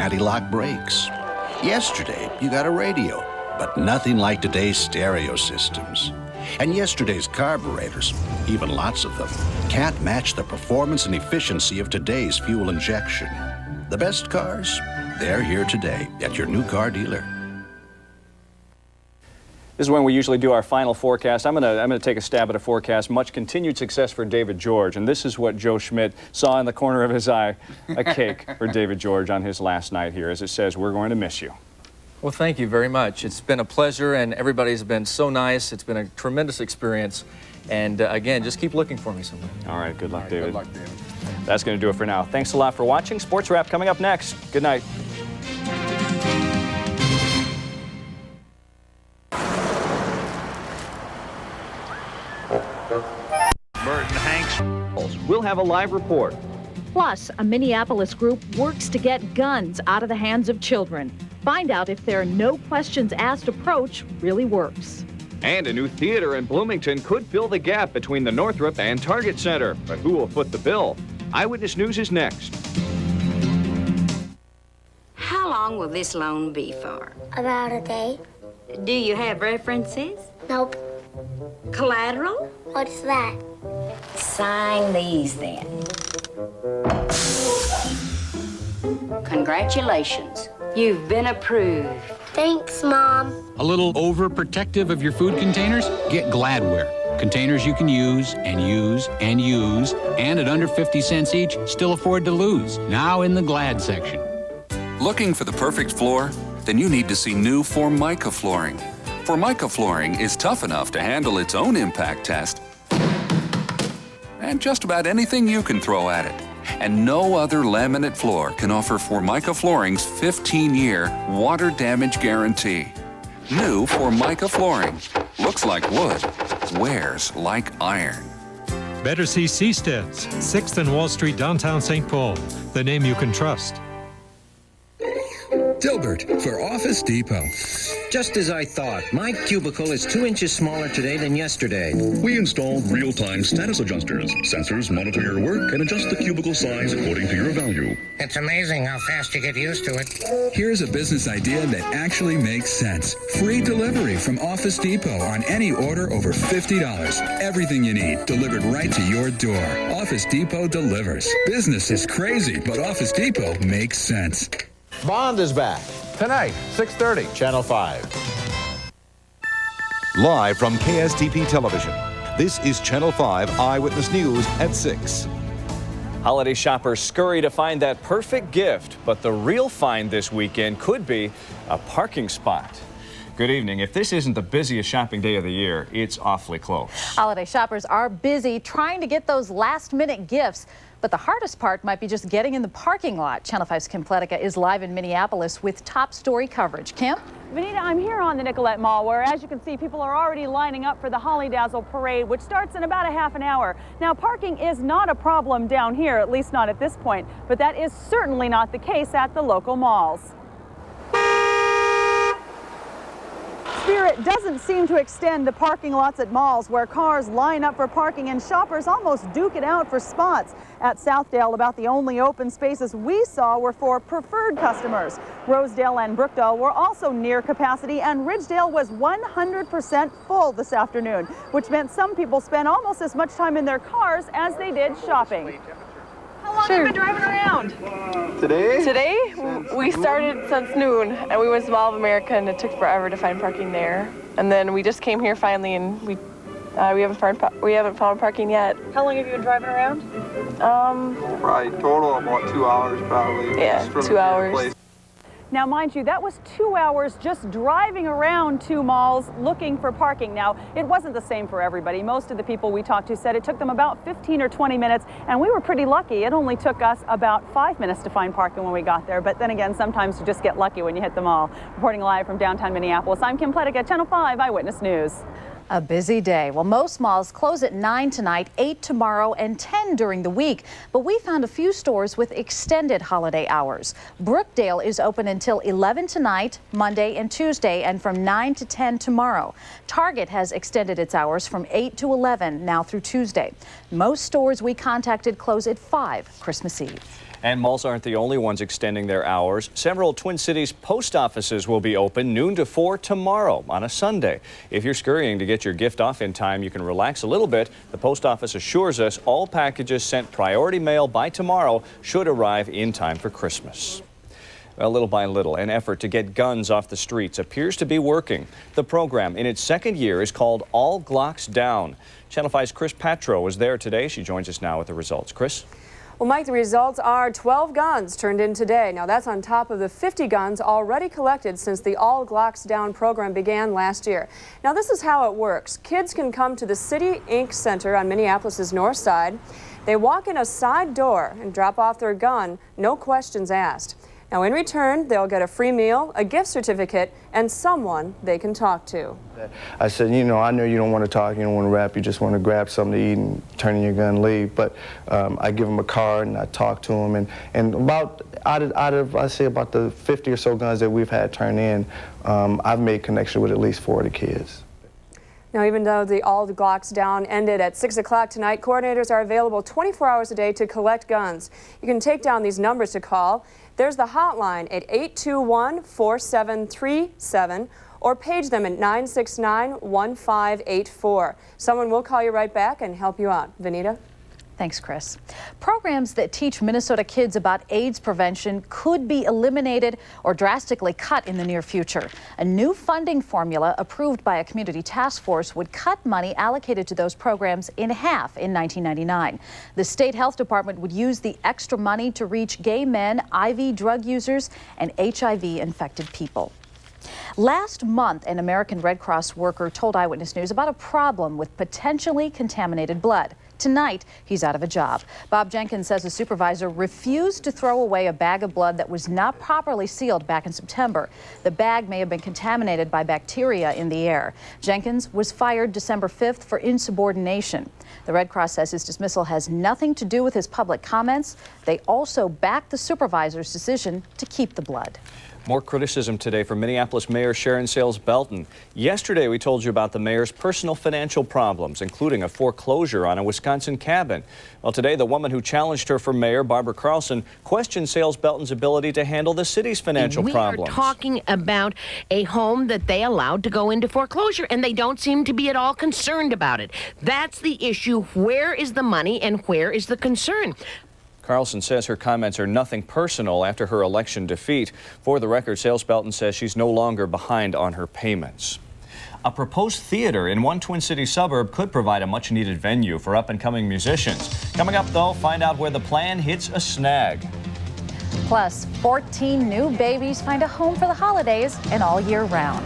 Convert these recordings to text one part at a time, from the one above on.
anti-lock brakes. Yesterday, you got a radio, but nothing like today's stereo systems. And yesterday's carburetors, even lots of them, can't match the performance and efficiency of today's fuel injection. The best cars, they're here today at your new car dealer. This is when we usually do our final forecast. I'm gonna take a stab at a forecast. Much continued success for David George, and this is what Joe Schmidt saw in the corner of his eye: a cake for David George on his last night here. As it says, we're going to miss you. Well, thank you very much. It's been a pleasure, and everybody's been so nice. It's been a tremendous experience, and again, just keep looking for me somewhere. All right, good luck, All right, David. Good luck, David. That's going to do it for now. Thanks a lot for watching. Sports Wrap coming up next. Good night. We'll have a live report. Plus, a Minneapolis group works to get guns out of the hands of children. Find out if their no questions asked approach really works. And a new theater in Bloomington could fill the gap between the Northrop and Target Center. But who will foot the bill? Eyewitness News is next. How long will this loan be for? About a day. Do you have references? Nope. Collateral? What's that? Sign these then. Congratulations. You've been approved. Thanks, Mom. A little overprotective of your food containers? Get Gladware. Containers you can use and use and use, and at under 50 cents each, still afford to lose. Now in the Glad section. Looking for the perfect floor? Then you need to see new Formica flooring. Formica flooring is tough enough to handle its own impact test and just about anything you can throw at it. And no other laminate floor can offer Formica flooring's 15-year water damage guarantee. New Formica flooring. Looks like wood. Wears like iron. Better see Seastead's, 6th and Wall Street, downtown St. Paul. The name you can trust. Dilbert for Office Depot. Just as I thought, my cubicle is 2 inches smaller today than yesterday. We installed real-time status adjusters. Sensors monitor your work and adjust the cubicle size according to your value. It's amazing how fast you get used to it. Here's a business idea that actually makes sense. Free delivery from Office Depot on any order over $50. Everything you need delivered right to your door. Office Depot delivers. Business is crazy, but Office Depot makes sense. Bond is back tonight, 6:30, Channel 5. Live from KSTP Television, this is Channel 5 Eyewitness News at 6. Holiday shoppers scurry to find that perfect gift, but the real find this weekend could be a parking spot. Good evening. If this isn't the busiest shopping day of the year, it's awfully close. Holiday shoppers are busy trying to get those last-minute gifts, but the hardest part might be just getting in the parking lot. Channel 5's Kim Pletica is live in Minneapolis with top story coverage. Kim? Vanita, I'm here on the Nicollet Mall where, as you can see, people are already lining up for the Holly Dazzle Parade, which starts in about a half an hour. Now, parking is not a problem down here, at least not at this point, but that is certainly not the case at the local malls. Spirit doesn't seem to extend the parking lots at malls where cars line up for parking and shoppers almost duke it out for spots. At Southdale, about the only open spaces we saw were for preferred customers. Rosedale and Brookdale were also near capacity, and Ridgedale was 100% full this afternoon, which meant some people spent almost as much time in their cars as they did shopping. How long have you been driving around? Today, we started since noon, and we went to Mall of America, and it took forever to find parking there. And then we just came here finally, and we haven't found parking yet. How long have you been driving around? Probably total about 2 hours, probably. Yeah, 2 hours. Now, mind you, that was 2 hours just driving around two malls looking for parking. Now, it wasn't the same for everybody. Most of the people we talked to said it took them about 15 or 20 minutes, and we were pretty lucky. It only took us about 5 minutes to find parking when we got there. But then again, sometimes you just get lucky when you hit the mall. Reporting live from downtown Minneapolis, I'm Kim Pletica, Channel 5 Eyewitness News. A busy day. Well, most malls close at 9 tonight, 8 tomorrow, and 10 during the week. But we found a few stores with extended holiday hours. Brookdale is open until 11 tonight, Monday and Tuesday, and from 9 to 10 tomorrow. Target has extended its hours from 8 to 11 now through Tuesday. Most stores we contacted close at 5 Christmas Eve. And malls aren't the only ones extending their hours. Several Twin Cities post offices will be open noon to 4 tomorrow on a Sunday. If you're scurrying to get your gift off in time, you can relax a little bit. The post office assures us all packages sent priority mail by tomorrow should arrive in time for Christmas. Well, little by little, an effort to get guns off the streets appears to be working. The program, in its second year, is called All Glocks Down. Channel 5's Chris Patro was there today. She joins us now with the results. Chris? Well, Mike, the results are 12 guns turned in today. Now, that's on top of the 50 guns already collected since the All Glocks Down program began last year. Now, this is how it works. Kids can come to the City Inc. Center on Minneapolis' north side. They walk in a side door and drop off their gun, no questions asked. Now, in return, they'll get a free meal, a gift certificate, and someone they can talk to. I said, you know, I know you don't want to talk, you don't want to rap, you just want to grab something to eat and turn in your gun and leave. But I give them a card and I talk to them. And about, out of, I say about the 50 or so guns that we've had turned in, I've made connection with at least 40 kids. Now, even though the All Glocks Down ended at 6 o'clock tonight, coordinators are available 24 hours a day to collect guns. You can take down these numbers to call. There's the hotline at 821-4737 or page them at 969-1584. Someone will call you right back and help you out. Vanita? Thanks, Chris. Programs that teach Minnesota kids about AIDS prevention could be eliminated or drastically cut in the near future. A new funding formula approved by a community task force would cut money allocated to those programs in half in 1999. The state health department would use the extra money to reach gay men, IV drug users, and HIV-infected people. Last month, an American Red Cross worker told Eyewitness News about a problem with potentially contaminated blood. Tonight, he's out of a job. Bob Jenkins says a supervisor refused to throw away a bag of blood that was not properly sealed back in September. The bag may have been contaminated by bacteria in the air. Jenkins was fired December 5th for insubordination. The Red Cross says his dismissal has nothing to do with his public comments. They also backed the supervisor's decision to keep the blood. More criticism today from Minneapolis Mayor Sharon Sayles Belton. Yesterday, we told you about the mayor's personal financial problems, including a foreclosure on a Wisconsin cabin. Well, today, the woman who challenged her for mayor, Barbara Carlson, questioned Sayles Belton's ability to handle the city's financial problems. We are talking about a home that they allowed to go into foreclosure, and they don't seem to be at all concerned about it. That's the issue. Where is the money and where is the concern? Carlson says her comments are nothing personal after her election defeat. For the record, Sayles Belton says she's no longer behind on her payments. A proposed theater in one Twin Cities suburb could provide a much-needed venue for up-and-coming musicians. Coming up, though, find out where the plan hits a snag. Plus, 14 new babies find a home for the holidays and all year round.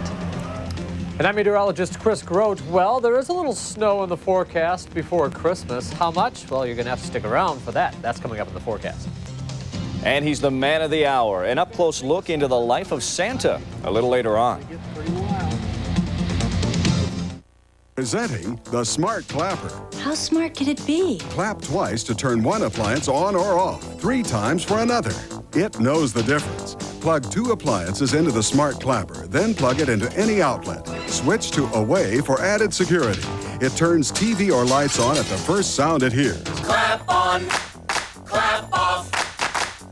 And I'm meteorologist Chris Grote. Well, there is a little snow in the forecast before Christmas. How much? Well, you're going to have to stick around for that. That's coming up in the forecast. And he's the man of the hour. An up-close look into the life of Santa a little later on. Presenting the Smart Clapper. How smart could it be? Clap twice to turn one appliance on or off, 3 times for another. It knows the difference. Plug 2 appliances into the Smart Clapper, then plug it into any outlet. Switch to Away for added security. It turns TV or lights on at the first sound it hears. Clap on, clap off,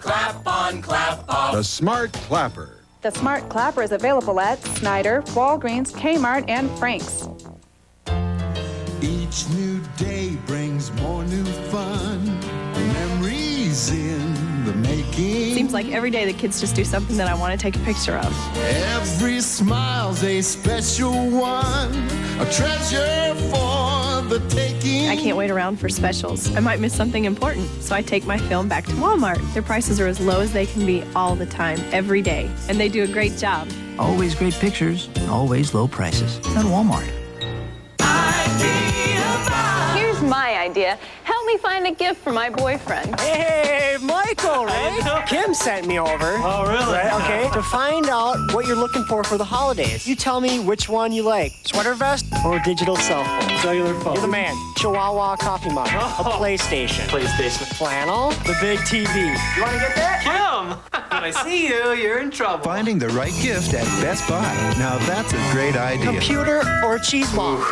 clap on, clap off. The Smart Clapper. The Smart Clapper is available at Snyder, Walgreens, Kmart, and Frank's. Each new day brings more new fun. Memories in the making. Seems like every day the kids just do something that I want to take a picture of. Every smile's a special one. A treasure for the taking. I can't wait around for specials. I might miss something important, so I take my film back to Walmart. Their prices are as low as they can be all the time, every day, and they do a great job. Always great pictures, always low prices. At Walmart. Here's my idea. Help me find a gift for my boyfriend. Hey, Michael, right? Kim sent me over. Oh, really? Right, okay, to find out what you're looking for the holidays. You tell me which one you like. Sweater vest or digital cell phone? Cellular phone. You're the man. Chihuahua coffee mug. A PlayStation. Flannel. The big TV. You want to get that? Kim, when I see you, you're in trouble. Finding the right gift at Best Buy. Now that's a great idea. Computer or cheese ball?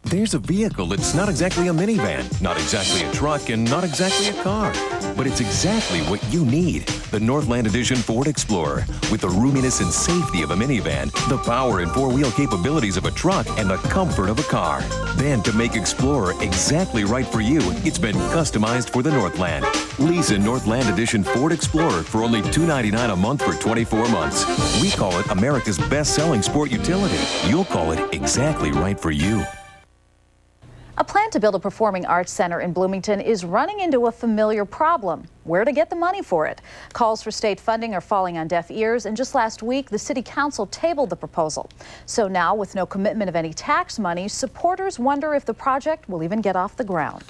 There's a vehicle that's not exactly a minivan, not exactly a truck, and not exactly a car. But it's exactly what you need. The Northland Edition Ford Explorer. With the roominess and safety of a minivan, the power and four-wheel capabilities of a truck, and the comfort of a car. Then to make Explorer exactly right for you, it's been customized for the Northland. Lease a Northland Edition Ford Explorer for only $299 a month for 24 months. We call it America's best-selling sport utility. You'll call it exactly right for you. A plan to build a performing arts center in Bloomington is running into a familiar problem: where to get the money for it. Calls for state funding are falling on deaf ears, and just last week the city council tabled the proposal. So now, with no commitment of any tax money, supporters wonder if the project will even get off the ground.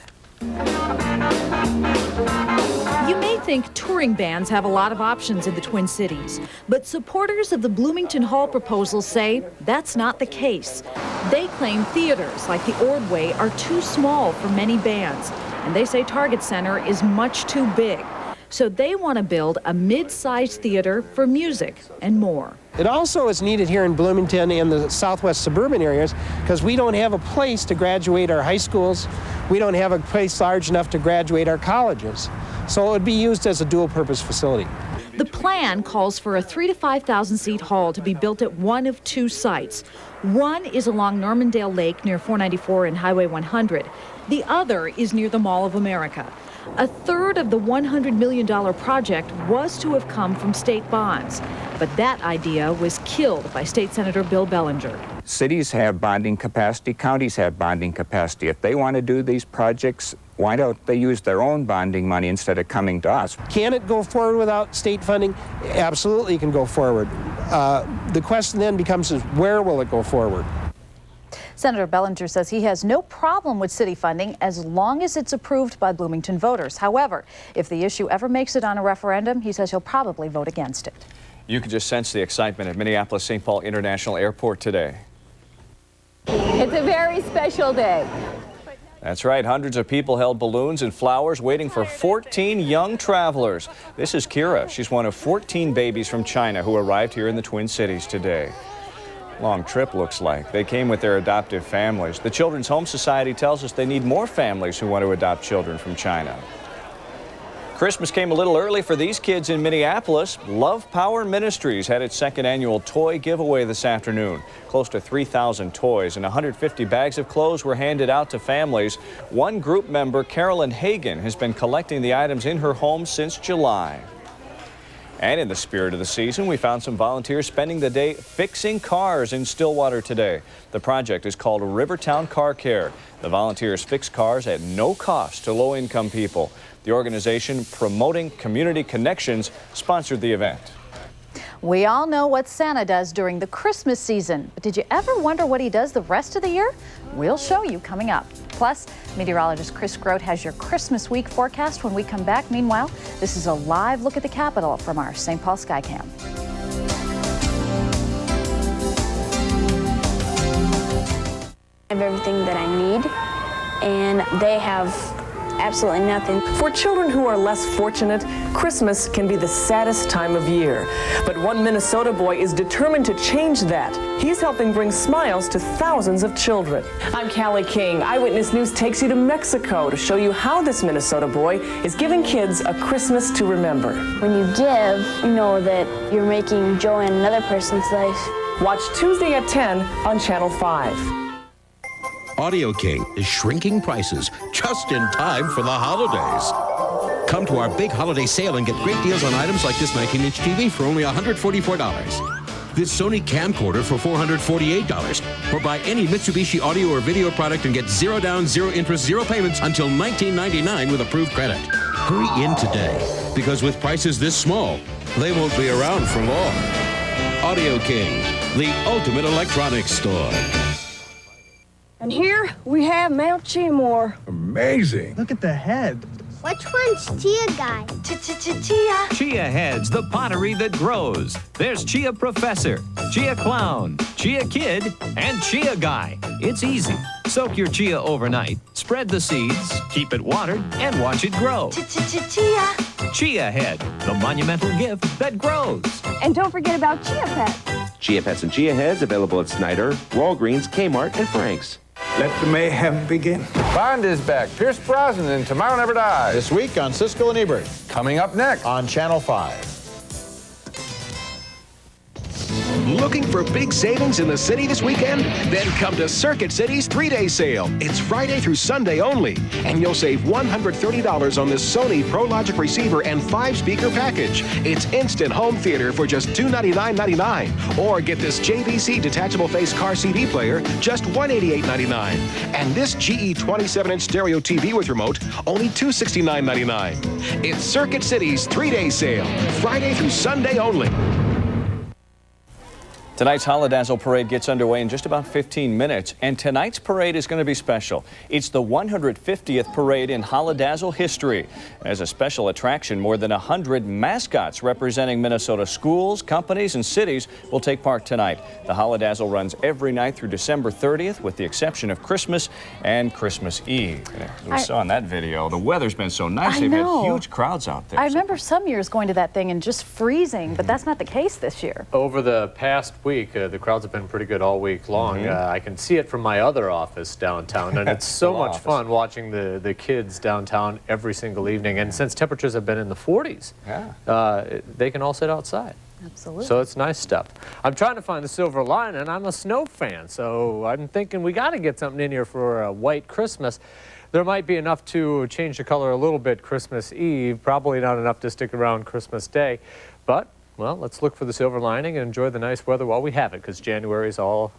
You may think touring bands have a lot of options in the Twin Cities, but supporters of the Bloomington Hall proposal say that's not the case. They claim theaters like the Ordway are too small for many bands, and they say Target Center is much too big. So they want to build a mid-sized theater for music and more. It also is needed here in Bloomington and the southwest suburban areas because we don't have a place to graduate our high schools. We don't have a place large enough to graduate our colleges. So it would be used as a dual-purpose facility. The plan calls for a 3,000 to 5,000 seat hall to be built at one of two sites. One is along Normandale Lake near 494 and Highway 100. The other is near the Mall of America. A third of the $100 million project was to have come from state bonds, but that idea was killed by State Senator Bill Bellinger. Cities have bonding capacity, counties have bonding capacity. If they want to do these projects, why don't they use their own bonding money instead of coming to us? Can it go forward without state funding? Absolutely, it can go forward. The question then becomes is where will it go forward? Senator Bellinger says he has no problem with city funding as long as it's approved by Bloomington voters. However, if the issue ever makes it on a referendum, he says he'll probably vote against it. You could just sense the excitement at Minneapolis-St. Paul International Airport today. It's a very special day. That's right. Hundreds of people held balloons and flowers waiting for 14 young travelers. This is Kira. She's one of 14 babies from China who arrived here in the Twin Cities today. Long trip, looks like. They came with their adoptive families. The Children's Home Society tells us they need more families who want to adopt children from China. Christmas came a little early for these kids in Minneapolis. Love Power Ministries had its second annual toy giveaway this afternoon. Close to 3,000 toys and 150 bags of clothes were handed out to families. One group member, Carolyn Hagan, has been collecting the items in her home since July. And in the spirit of the season, we found some volunteers spending the day fixing cars in Stillwater today. The project is called Rivertown Car Care. The volunteers fix cars at no cost to low-income people. The organization Promoting Community Connections sponsored the event. We all know what Santa does during the Christmas season, but did you ever wonder what he does the rest of the year? We'll show you coming up. Plus, meteorologist Chris Grote has your Christmas week forecast when we come back. Meanwhile, this is a live look at the Capitol from our St. Paul Skycam. I have everything that I need, and they have absolutely nothing. For children who are less fortunate, Christmas can be the saddest time of year. But one Minnesota boy is determined to change that. He's helping bring smiles to thousands of children. I'm Callie King. Eyewitness News takes you to Mexico to show you how this Minnesota boy is giving kids a Christmas to remember. When you give, you know that you're making joy in another person's life. Watch Tuesday at 10 on Channel 5. Audio King is shrinking prices just in time for the holidays. Come to our big holiday sale and get great deals on items like this 19-inch TV for only $144. This Sony camcorder for $448. Or buy any Mitsubishi audio or video product and get 0 down, 0 interest, 0 payments until $19.99 with approved credit. Hurry in today, because with prices this small, they won't be around for long. Audio King, the ultimate electronics store. And here we have Mount Seymour. Amazing. Look at the head. Which one's Chia Guy? Chia. Chia Heads, the pottery that grows. There's Chia Professor, Chia Clown, Chia Kid, and Chia Guy. It's easy. Soak your chia overnight, spread the seeds, keep it watered, and watch it grow. Chia. Chia Head, the monumental gift that grows. And don't forget about Chia Pet. Chia Pets and Chia Heads available at Snyder, Walgreens, Kmart, and Frank's. Let the mayhem begin. Bond is back. Pierce Brosnan in Tomorrow Never Dies. This week on Siskel and Ebert. Coming up next on Channel 5. Looking for big savings in the city this weekend? Then come to Circuit City's 3-day sale. It's Friday through Sunday only, and you'll save $130 on this Sony ProLogic receiver and 5-speaker package. It's instant home theater for just $299.99. Or get this JVC detachable face car CD player, just $188.99. And this GE 27-inch stereo TV with remote, only $269.99. It's Circuit City's 3-day sale, Friday through Sunday only. Tonight's Holidazzle Parade gets underway in just about 15 minutes, and tonight's parade is going to be special. It's the 150th parade in Holidazzle history. As a special attraction, more than 100 mascots representing Minnesota schools, companies, and cities will take part tonight. The Holidazzle runs every night through December 30th, with the exception of Christmas and Christmas Eve. We saw in that video, the weather's been so nice, they've had huge crowds out there. I remember some years going to that thing and just freezing, but that's not the case this year. Over the past week, the crowds have been pretty good all week long. I can see it from my other office downtown, and it's so much fun watching the kids downtown every single evening. And since temperatures have been in the 40s, they can all sit outside. Absolutely. So it's nice stuff. I'm trying to find the silver lining. I'm a snow fan, so I'm thinking we got to get something in here for a white Christmas. There might be enough to change the color a little bit Christmas Eve, probably not enough to stick around Christmas Day, but well, let's look for the silver lining and enjoy the nice weather while we have it, because January is all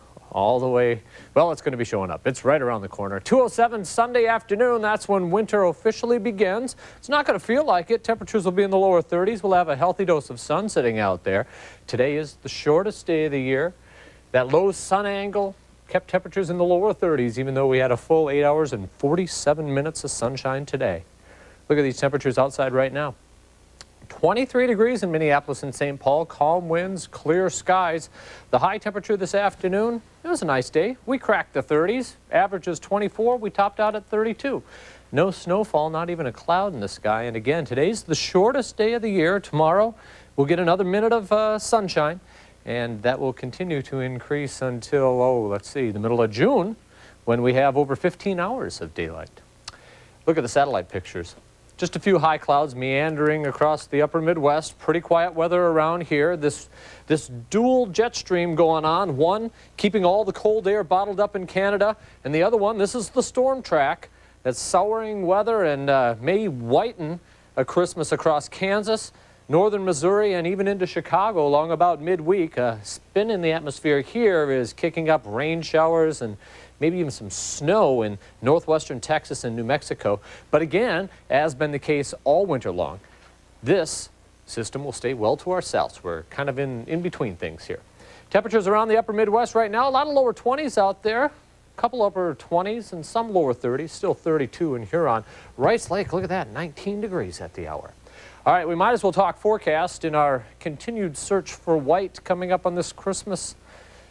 the way, well, it's going to be showing up. It's right around the corner. 2:07 Sunday afternoon, that's when winter officially begins. It's not going to feel like it. Temperatures will be in the lower 30s. We'll have a healthy dose of sun sitting out there. Today is the shortest day of the year. That low sun angle kept temperatures in the lower 30s, even though we had a full 8 hours and 47 minutes of sunshine today. Look at these temperatures outside right now. 23 degrees in Minneapolis and St. Paul, calm winds, clear skies. The high temperature this afternoon, it was a nice day. We cracked the 30s, average is 24, we topped out at 32. No snowfall, not even a cloud in the sky. And again, today's the shortest day of the year. Tomorrow, we'll get another minute of sunshine, and that will continue to increase until, let's see, the middle of June, when we have over 15 hours of daylight. Look at the satellite pictures. Just a few high clouds meandering across the upper Midwest. Pretty quiet weather around here. This dual jet stream going on. One keeping all the cold air bottled up in Canada, and the other one, this is the storm track that's souring weather and may whiten a Christmas across Kansas, northern Missouri, and even into Chicago along about midweek. Spin in the atmosphere here is kicking up rain showers and maybe even some snow in northwestern Texas and New Mexico. But again, as been the case all winter long, this system will stay well to our south. We're kind of in between things here. Temperatures around the upper Midwest right now, a lot of lower 20s out there, a couple upper 20s and some lower 30s, still 32 in Huron. Rice Lake, look at that, 19 degrees at the hour. All right, we might as well talk forecast in our continued search for white coming up on this Christmas.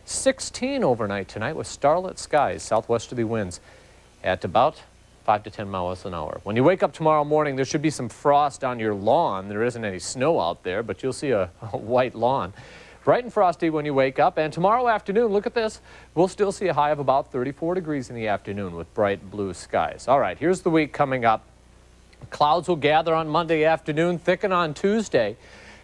16 overnight tonight with starlit skies, southwesterly winds at about 5 to 10 miles an hour. When you wake up tomorrow morning, there should be some frost on your lawn. There isn't any snow out there, but you'll see a white lawn. Bright and frosty when you wake up. And tomorrow afternoon, look at this, we'll still see a high of about 34 degrees in the afternoon with bright blue skies. All right, here's the week coming up. Clouds will gather on Monday afternoon, thicken on Tuesday.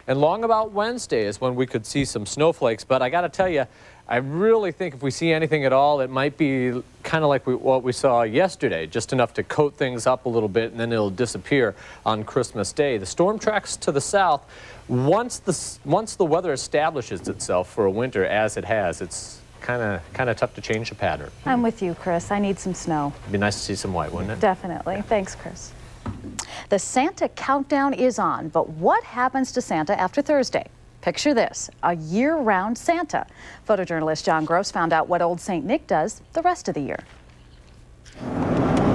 And long about Wednesday is when we could see some snowflakes. But I got to tell you, I really think if we see anything at all, it might be kind of like what we saw yesterday, just enough to coat things up a little bit, and then it'll disappear on Christmas Day. The storm tracks to the south. Once the weather establishes itself for a winter, as it has, it's kind of tough to change the pattern. I'm with you, Chris. I need some snow. It'd be nice to see some white, wouldn't it? Definitely. Thanks, Chris. The Santa countdown is on, but what happens to Santa after Thursday? Picture this, a year-round Santa. Photojournalist John Gross found out what old St. Nick does the rest of the year.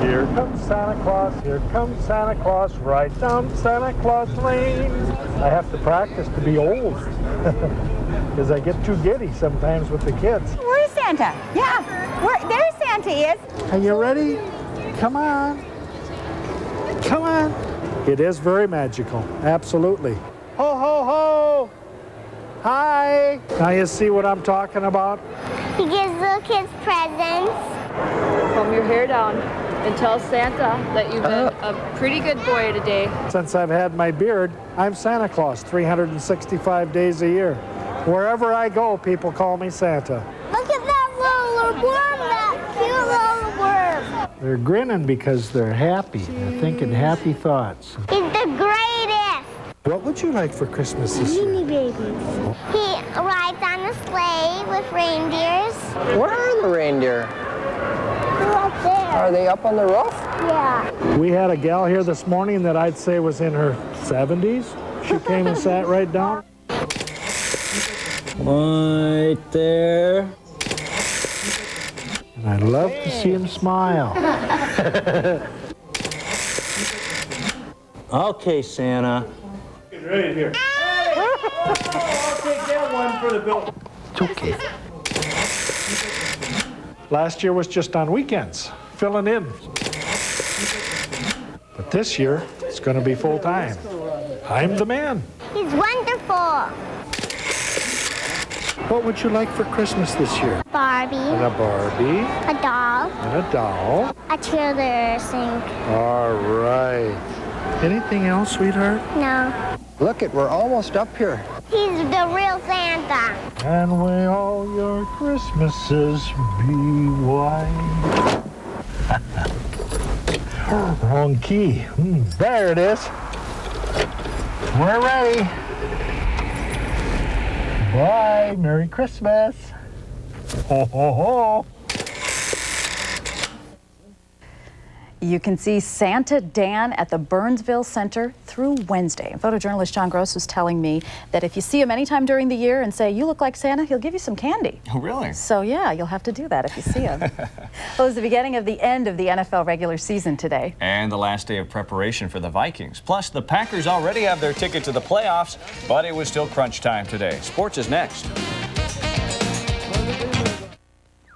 Here comes Santa Claus, right down Santa Claus Lane. I have to practice to be old, because I get too giddy sometimes with the kids. Where's Santa? Yeah, there's Santa is. Are you ready? Come on. Come on. It is very magical, absolutely. Ho, ho, ho! Hi! Now you see what I'm talking about? He gives little kids presents. Comb your hair down and tell Santa that you've been a pretty good boy today. Since I've had my beard, I'm Santa Claus 365 days a year. Wherever I go, people call me Santa. Look at that little worm, that cute little worm. They're grinning because they're happy. They're thinking happy thoughts. He's the greatest. What would you like for Christmas this year? Mini babies. He rides on a sleigh with reindeers. Where are the reindeer? They're up there. Are they up on the roof? Yeah. We had a gal here this morning that I'd say was in her 70s. She came and sat right down. Right there. And I love to see him smile. Okay, Santa. Right here. I'll take that one for the bill. It's okay. Last year was just on weekends, filling in. But this year, it's going to be full time. I'm the man. He's wonderful. What would you like for Christmas this year? Barbie. And a Barbie. A doll. And a doll. A cheerleader sink. All right. Anything else, sweetheart? No. Look it, we're almost up here. He's the real Santa. And may all your Christmases be white. Wrong key. There it is. We're ready. Bye. Merry Christmas. Ho, ho, ho. You can see Santa Dan at the Burnsville Center through Wednesday. Photojournalist John Gross was telling me that if you see him anytime during the year and say, "You look like Santa," he'll give you some candy. Oh, really? So, yeah, you'll have to do that if you see him. Well, it was the beginning of the end of the NFL regular season today. And the last day of preparation for the Vikings. Plus, the Packers already have their ticket to the playoffs, but it was still crunch time today. Sports is next.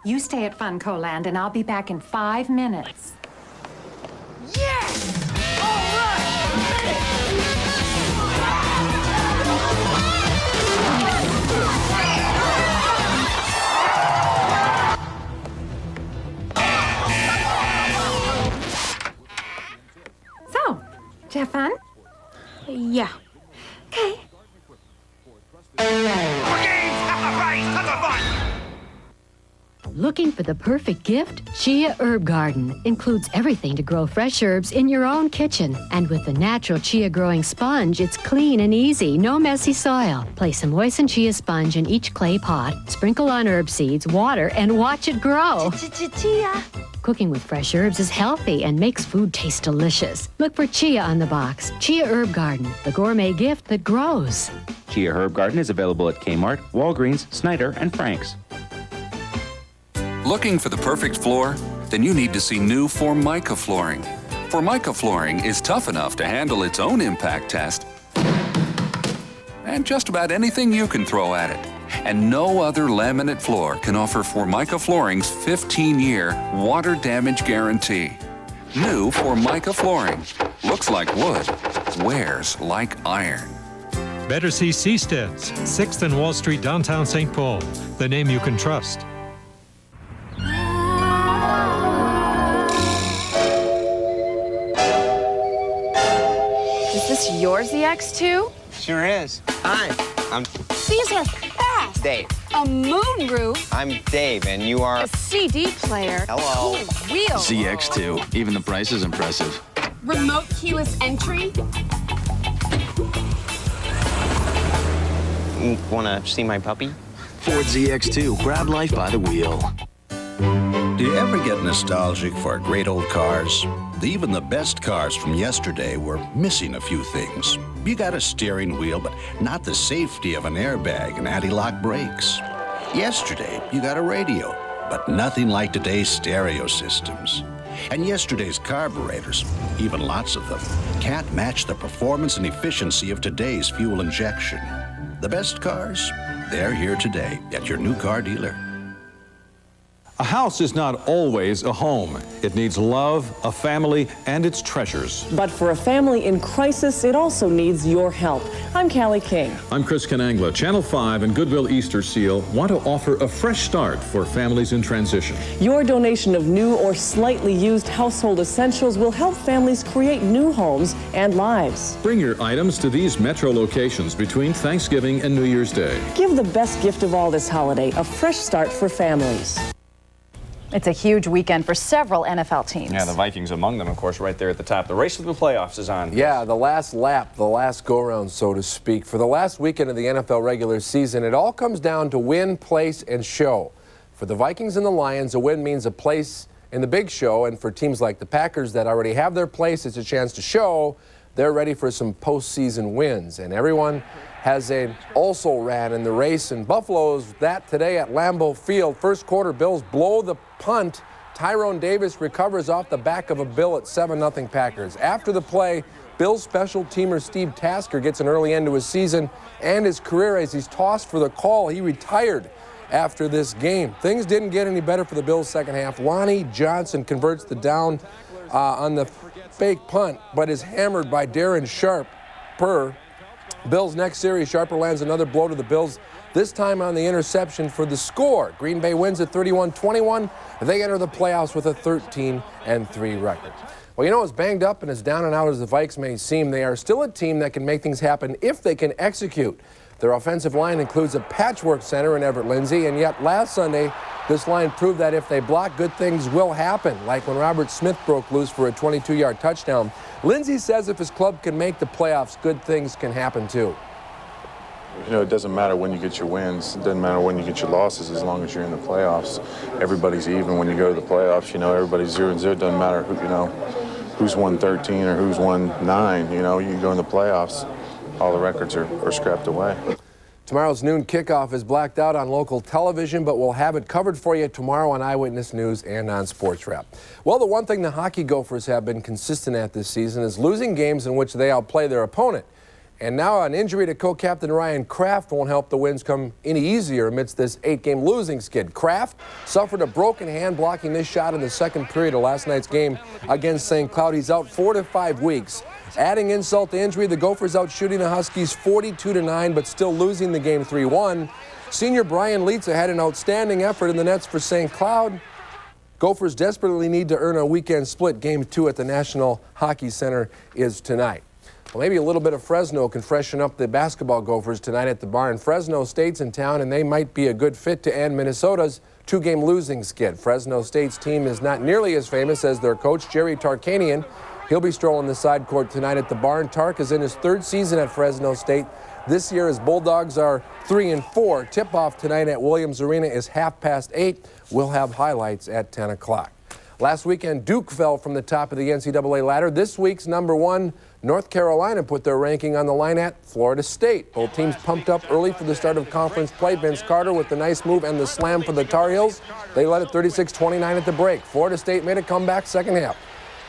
You stay at Funcoland, and I'll be back in 5 minutes. Yes! All right! So, did you have fun? Yeah. Okay. Looking for the perfect gift? Chia Herb Garden includes everything to grow fresh herbs in your own kitchen. And with the natural chia growing sponge, it's clean and easy, no messy soil. Place a moistened chia sponge in each clay pot, sprinkle on herb seeds, water, and watch it grow. Chia. Cooking with fresh herbs is healthy and makes food taste delicious. Look for chia on the box. Chia Herb Garden, the gourmet gift that grows. Chia Herb Garden is available at Kmart, Walgreens, Snyder, and Frank's. Looking for the perfect floor? Then you need to see new Formica flooring. Formica flooring is tough enough to handle its own impact test and just about anything you can throw at it. And no other laminate floor can offer Formica flooring's 15-year water damage guarantee. New Formica flooring. Looks like wood, wears like iron. Better see Seastead's, 6th and Wall Street, downtown St. Paul. The name you can trust. Is this your ZX2? Sure is. Hi, I'm These are fast. Dave. A moonroof. I'm Dave, and you are... A CD player. Hello. Cool wheels. ZX2. Even the price is impressive. Remote keyless entry. Want to see my puppy? Ford ZX2. Grab life by the wheel. Do you ever get nostalgic for great old cars? Even the best cars from yesterday were missing a few things. You got a steering wheel, but not the safety of an airbag and anti-lock brakes. Yesterday, you got a radio, but nothing like today's stereo systems. And yesterday's carburetors, even lots of them, can't match the performance and efficiency of today's fuel injection. The best cars, they're here today at your new car dealer. A house is not always a home. It needs love, a family, and its treasures. But for a family in crisis, it also needs your help. I'm Callie King. I'm Chris Kanangla. Channel 5 and Goodwill Easter Seal want to offer a fresh start for families in transition. Your donation of new or slightly used household essentials will help families create new homes and lives. Bring your items to these Metro locations between Thanksgiving and New Year's Day. Give the best gift of all this holiday, a fresh start for families. It's a huge weekend for several NFL teams. Yeah, the Vikings among them, of course, right there at the top. The race to the playoffs is on. Yeah, the last lap, the last go-round, so to speak. For the last weekend of the NFL regular season, it all comes down to win, place, and show. For the Vikings and the Lions, a win means a place in the big show, and for teams like the Packers that already have their place, it's a chance to show they're ready for some postseason wins. And everyone has an also ran in the race, and Buffalo's that today at Lambeau Field. First quarter, Bills blow the punt. Tyrone Davis recovers off the back of a Bill at 7-0 Packers. After the play, Bills special teamer Steve Tasker gets an early end to his season and his career as he's tossed for the call. He retired after this game. Things didn't get any better for the Bills second half. Lonnie Johnson converts the down on the fake punt, but is hammered by Darren Sharper. Bills next series, Sharper lands another blow to the Bills, this time on the interception for the score. Green Bay wins at 31-21. They enter the playoffs with a 13-3 record. Well, you know, as banged up and as down and out as the Vikes may seem, they are still a team that can make things happen if they can execute. Their offensive line includes a patchwork center in Everett Lindsay, and yet last Sunday, this line proved that if they block, good things will happen, like when Robert Smith broke loose for a 22-yard touchdown. Lindsay says if his club can make the playoffs, good things can happen too. You know, it doesn't matter when you get your wins. It doesn't matter when you get your losses as long as you're in the playoffs. Everybody's even when you go to the playoffs. You know, everybody's 0-0. It doesn't matter who, you know, who's won 13 or who's won 9. You know, you go in the playoffs, all the records are scrapped away. Tomorrow's noon kickoff is blacked out on local television, but we'll have it covered for you tomorrow on Eyewitness News and on Sports Wrap. Well, the one thing the hockey Gophers have been consistent at this season is losing games in which they outplay their opponent. And now an injury to co-captain Ryan Kraft won't help the wins come any easier amidst this 8-game losing skid. Kraft suffered a broken hand blocking this shot in the second period of last night's game against St. Cloud. He's out 4 to 5 weeks. Adding insult to injury, the Gophers out shooting the Huskies 42-9, but still losing the game 3-1. Senior Brian Lietza had an outstanding effort in the nets for St. Cloud. Gophers desperately need to earn a weekend split. Game 2 at the National Hockey Center is tonight. Well, maybe a little bit of Fresno can freshen up the basketball Gophers tonight at the barn. Fresno State's in town, and they might be a good fit to end Minnesota's 2-game losing skid. Fresno State's team is not nearly as famous as their coach, Jerry Tarkanian. He'll be strolling the side court tonight at the barn. Tark is in his 3rd season at Fresno State. This year, his Bulldogs are 3-4. Tip-off tonight at Williams Arena is 8:30. We'll have highlights at 10 o'clock. Last weekend, Duke fell from the top of the NCAA ladder. This week's number 1, North Carolina, put their ranking on the line at Florida State. Both teams pumped up early for the start of conference play. Vince Carter with the nice move and the slam for the Tar Heels. They led at 36-29 at the break. Florida State made a comeback second half.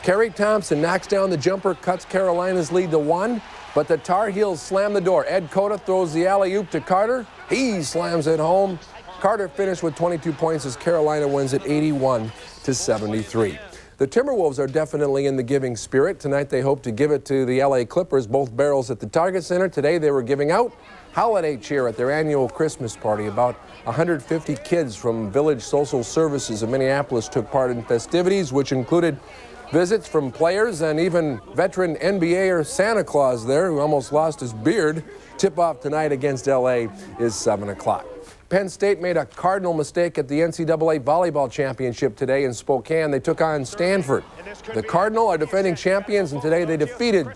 Kerry Thompson knocks down the jumper, cuts Carolina's lead to 1, but the Tar Heels slam the door. Ed Cota throws the alley-oop to Carter. He slams it home. Carter finished with 22 points as Carolina wins at 81-73. The Timberwolves are definitely in the giving spirit. Tonight they hope to give it to the LA Clippers, both barrels at the Target Center. Today they were giving out holiday cheer at their annual Christmas party. About 150 kids from Village Social Services of Minneapolis took part in festivities, which included visits from players and even veteran NBAer Santa Claus there, who almost lost his beard. Tip-off tonight against LA is 7 o'clock. Penn State made a cardinal mistake at the NCAA Volleyball Championship today in Spokane. They took on Stanford. The Cardinal are defending champions, and today they defended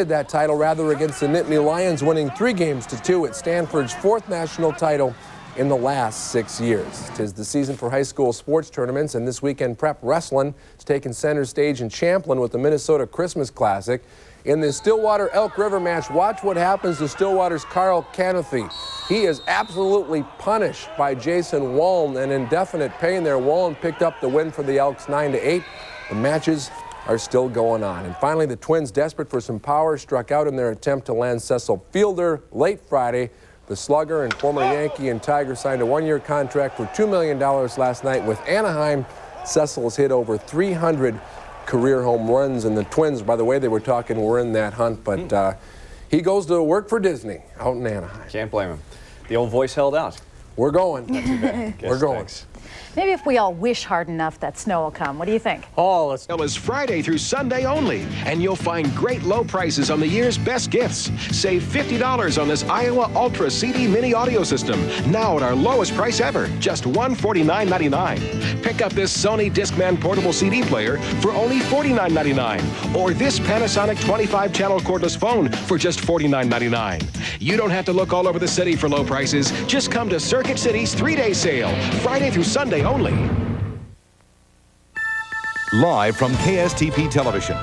that title against the Nittany Lions, winning 3-2 at Stanford's 4th national title in the last 6 years. 'Tis the season for high school sports tournaments, and this weekend Prep Wrestling is taking center stage in Champlin with the Minnesota Christmas Classic. In the Stillwater Elk River match, watch what happens to Stillwater's Carl Canathy. He is absolutely punished by Jason Wallen, an indefinite pain there. Wallen picked up the win for the Elks 9-8. The matches are still going on. And finally, the Twins, desperate for some power, struck out in their attempt to land Cecil Fielder late Friday The slugger and former Yankee and Tiger signed a one-year contract for $2 million last night with Anaheim. Cecil has hit over 300 career home runs, and the Twins, by the way, they were talking, were in that hunt, but he goes to work for Disney out in Anaheim. Can't blame him. The old voice held out. We're going. Not too bad. We're going. Thanks. Maybe if we all wish hard enough, that snow will come. What do you think? Oh, sale is Friday through Sunday only, and you'll find great low prices on the year's best gifts. Save $50 on this Iowa Ultra CD Mini Audio System, now at our lowest price ever, just $149.99. Pick up this Sony Discman portable CD player for only $49.99, or this Panasonic 25-channel cordless phone for just $49.99. You don't have to look all over the city for low prices. Just come to Circuit City's 3-day sale, Friday through Sunday only. Live from KSTP Television,